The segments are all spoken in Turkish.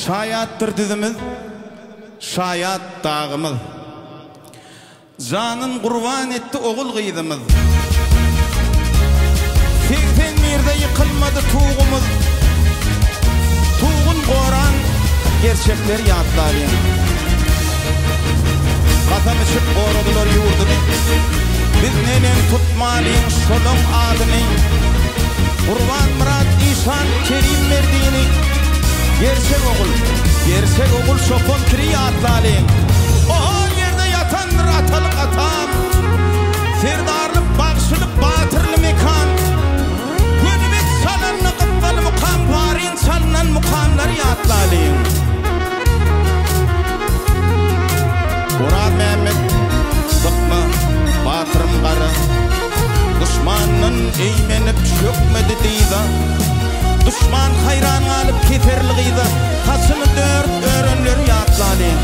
Şayattır dizimiz, şayat dağımız. Canın kurban etti oğul gıydımız. Tekten yerde yıkılmadı tuğumuz. Tuğun koran gerçekler yadlayın. Katam içip korudular yurdunu. Biz nenen tutmalıyın şolun adını. Kurban Murat İşan Kerim Merdini. Gerçek oğul şopon kiri yadlayın. O yerde yatandır atalık atam. Serdarlık, bağışılık, batırlı mekan. Gönübek salanlı kıppalı mukam, varin salınan mukamları yadlayın. Murat Mehmet sıkma, batırım karı. Düşmanın eğmenip çökmedi deydi. Düşman hayran alıp keterliğiydi. Kasını dört öğrenler yadlayın.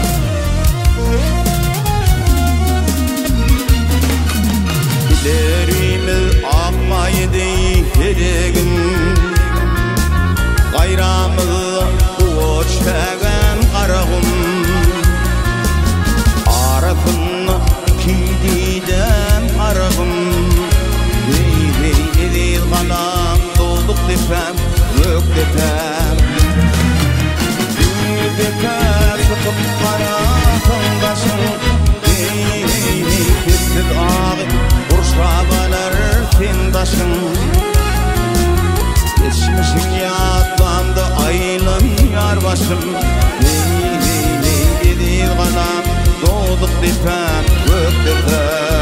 Giderimiz akmaydı herегin. Gayramız uçağın karağım. Arafını kiydiden arağım. Hey edil kanam dolduk defem, gök defem. Dünüdekar sıkıp karatın başın. Hey kestir ağı burşavalar tendaşın. Geçmişin yadlandı aylım yar başım. Hey edil kanam dolduk defem, gök defem.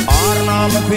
Arnavut